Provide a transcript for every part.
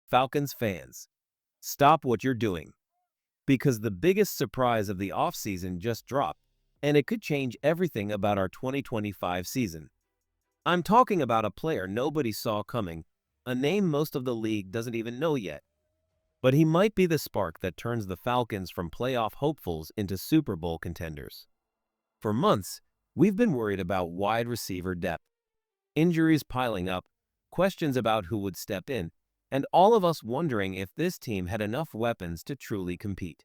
Falcons fans, stop what you're doing, because the biggest surprise of the offseason just dropped, and it could change everything about our 2025 season. I'm talking about a player nobody saw coming, a name most of the league doesn't even know yet. But he might be the spark that turns the Falcons from playoff hopefuls into Super Bowl contenders. For months, we've been worried about wide receiver depth, injuries piling up, questions about who would step in, and all of us wondering if this team had enough weapons to truly compete.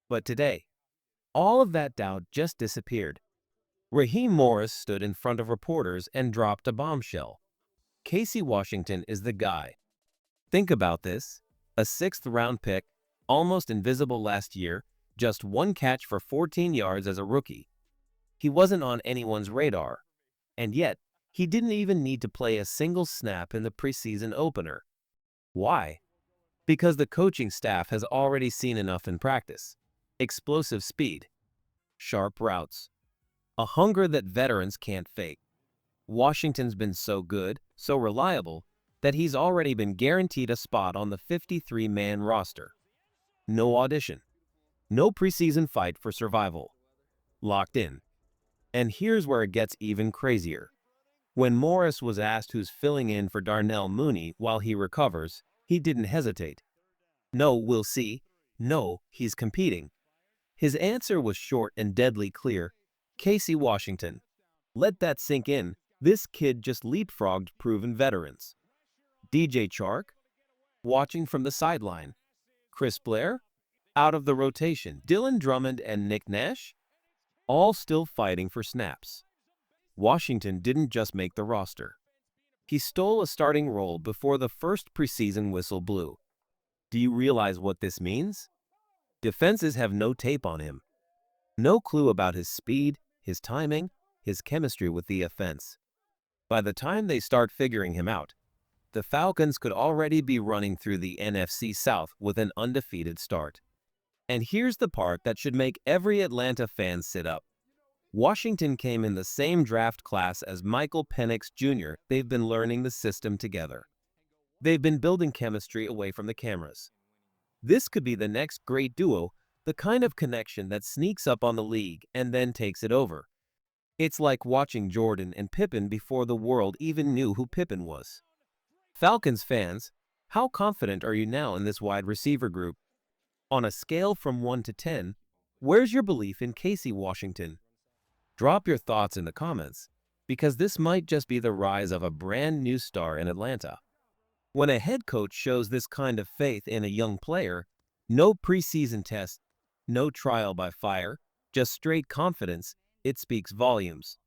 But today, all of that doubt just disappeared. Raheem Morris stood in front of reporters and dropped a bombshell. Casey Washington is the guy. Think about this. A sixth-round pick, almost invisible last year, just one catch for 14 yards as a rookie. He wasn't on anyone's radar. And yet, he didn't even need to play a single snap in the preseason opener. Why? Because the coaching staff has already seen enough in practice. Explosive speed, sharp routes, a hunger that veterans can't fake. Washington's been so good, so reliable, that he's already been guaranteed a spot on the 53-man roster. No audition. No preseason fight for survival. Locked in. And here's where it gets even crazier. When Morris was asked who's filling in for Darnell Mooney while he recovers, he didn't hesitate. No, we'll see. No, he's competing. His answer was short and deadly clear. Casey Washington. Let that sink in. This kid just leapfrogged proven veterans. DJ Chark, watching from the sideline. Chris Blair, out of the rotation. Dylan Drummond and Nick Nash, all still fighting for snaps. Washington didn't just make the roster. He stole a starting role before the first preseason whistle blew. Do you realize what this means? Defenses have no tape on him. No clue about his speed, his timing, his chemistry with the offense. By the time they start figuring him out, the Falcons could already be running through the NFC South with an undefeated start. And here's the part that should make every Atlanta fan sit up. Washington came in the same draft class as Michael Penix Jr. They've been learning the system together. They've been building chemistry away from the cameras. This could be the next great duo, the kind of connection that sneaks up on the league and then takes it over. It's like watching Jordan and Pippen before the world even knew who Pippen was. Falcons fans, how confident are you now in this wide receiver group? On a scale from 1 to 10, where's your belief in Casey Washington? Drop your thoughts in the comments, because this might just be the rise of a brand new star in Atlanta. When a head coach shows this kind of faith in a young player, no preseason test, no trial by fire, just straight confidence, it speaks volumes.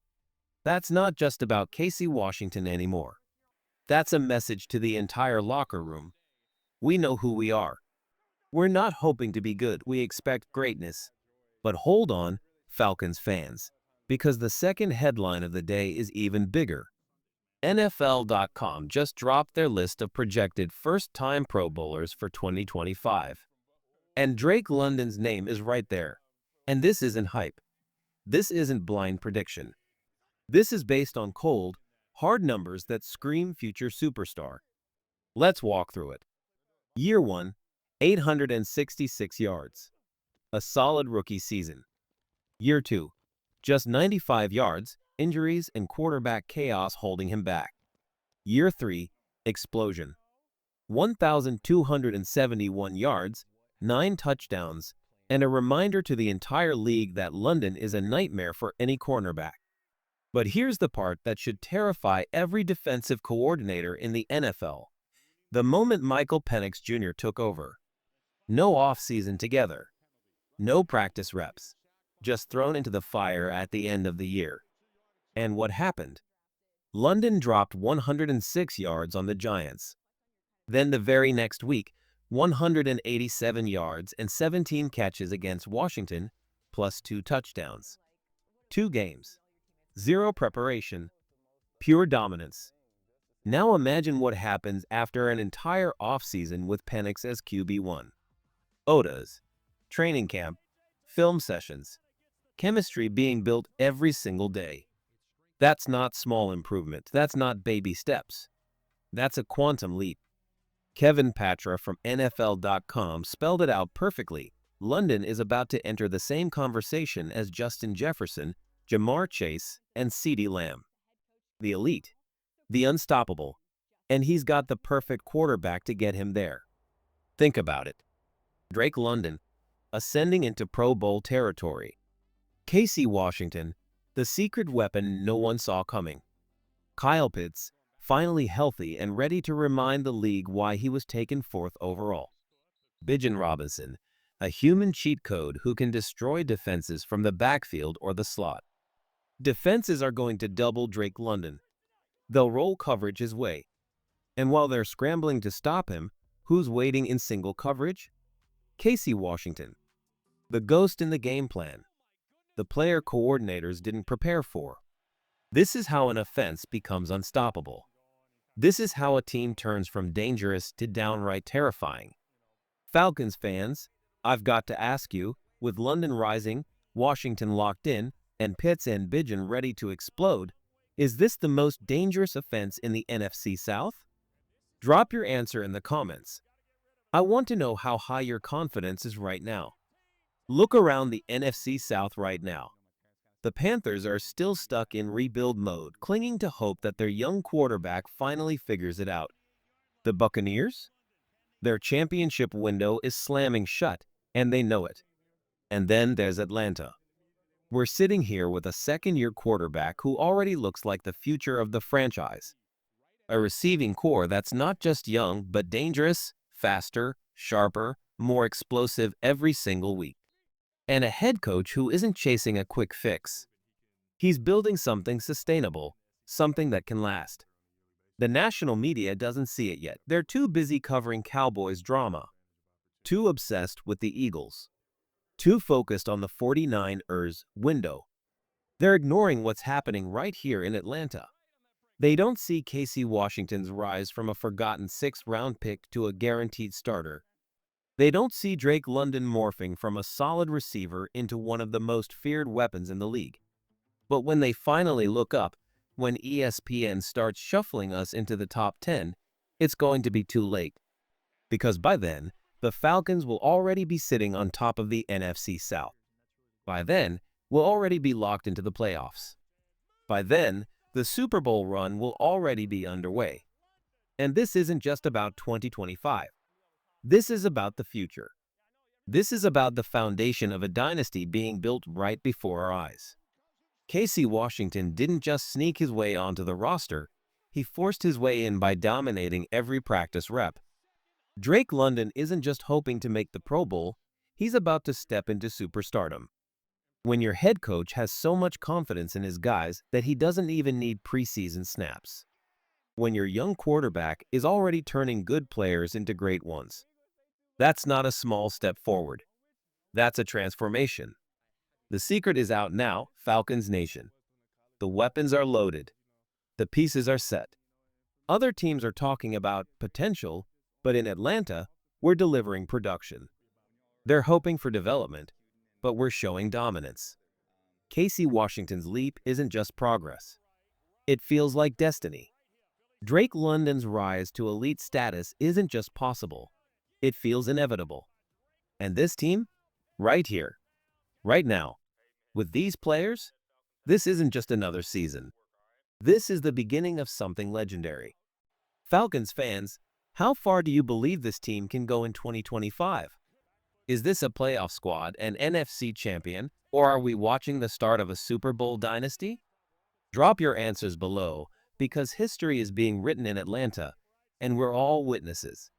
That's not just about Casey Washington anymore. That's a message to the entire locker room. We know who we are. We're not hoping to be good, we expect greatness. But hold on, Falcons fans, because the second headline of the day is even bigger. NFL.com just dropped their list of projected first-time Pro Bowlers for 2025. And Drake London's name is right there. And this isn't hype. This isn't blind prediction. This is based on cold, hard numbers that scream future superstar. Let's walk through it. Year 1, 866 yards. A solid rookie season. Year 2, just 95 yards, injuries and quarterback chaos holding him back. Year 3, explosion. 1,271 yards, 9 touchdowns, and a reminder to the entire league that London is a nightmare for any cornerback. But here's the part that should terrify every defensive coordinator in the NFL. The moment Michael Penix Jr. took over. No offseason together. No practice reps. Just thrown into the fire at the end of the year. And what happened? London dropped 106 yards on the Giants. Then the very next week, 187 yards and 17 catches against Washington, plus 2 touchdowns. 2 games. 0 preparation. Pure dominance. Now imagine what happens after an entire offseason with Penix as QB1. OTAs, training camp, film sessions, chemistry being built every single day. That's not small improvement. That's not baby steps. That's a quantum leap. Kevin Patra from NFL.com spelled it out perfectly. London is about to enter the same conversation as Justin Jefferson, Jamar Chase, and CeeDee Lamb. The elite, the unstoppable, and he's got the perfect quarterback to get him there. Think about it. Drake London, ascending into Pro Bowl territory. Casey Washington, the secret weapon no one saw coming. Kyle Pitts, finally healthy and ready to remind the league why he was taken fourth overall. Bijan Robinson, a human cheat code who can destroy defenses from the backfield or the slot. Defenses are going to double Drake London. They'll roll coverage his way. And while they're scrambling to stop him, who's waiting in single coverage? Casey Washington, the ghost in the game plan. The player coordinators didn't prepare for. This is how an offense becomes unstoppable. This is how a team turns from dangerous to downright terrifying. Falcons fans, I've got to ask you, with London rising, Washington locked in, and Pitts and Bijan ready to explode, is this the most dangerous offense in the NFC South? Drop your answer in the comments. I want to know how high your confidence is right now. Look around the NFC South right now. The Panthers are still stuck in rebuild mode, clinging to hope that their young quarterback finally figures it out. The Buccaneers? Their championship window is slamming shut, and they know it. And then there's Atlanta. We're sitting here with a second-year quarterback who already looks like the future of the franchise. A receiving core that's not just young, but dangerous, faster, sharper, more explosive every single week. And a head coach who isn't chasing a quick fix. He's building something sustainable, something that can last. The national media doesn't see it yet. They're too busy covering Cowboys drama, too obsessed with the Eagles, too focused on the 49ers window. They're ignoring what's happening right here in Atlanta. They don't see Casey Washington's rise from a forgotten sixth-round pick to a guaranteed starter. They don't see Drake London morphing from a solid receiver into one of the most feared weapons in the league. But when they finally look up, when ESPN starts shuffling us into the top 10, it's going to be too late. Because by then, the Falcons will already be sitting on top of the NFC South. By then, we'll already be locked into the playoffs. By then, the Super Bowl run will already be underway. And this isn't just about 2025. This is about the future. This is about the foundation of a dynasty being built right before our eyes. Casey Washington didn't just sneak his way onto the roster, he forced his way in by dominating every practice rep. Drake London isn't just hoping to make the Pro Bowl, he's about to step into superstardom. When your head coach has so much confidence in his guys that he doesn't even need preseason snaps. When your young quarterback is already turning good players into great ones. That's not a small step forward. That's a transformation. The secret is out now, Falcons Nation. The weapons are loaded. The pieces are set. Other teams are talking about potential, but in Atlanta, we're delivering production. They're hoping for development, but we're showing dominance. Casey Washington's leap isn't just progress. It feels like destiny. Drake London's rise to elite status isn't just possible. It feels inevitable. And this team, right here, right now, with these players, this isn't just another season. This is the beginning of something legendary. Falcons fans, how far do you believe this team can go in 2025? Is this a playoff squad, an NFC champion, or are we watching the start of a Super Bowl dynasty? Drop your answers below, because history is being written in Atlanta, and we're all witnesses.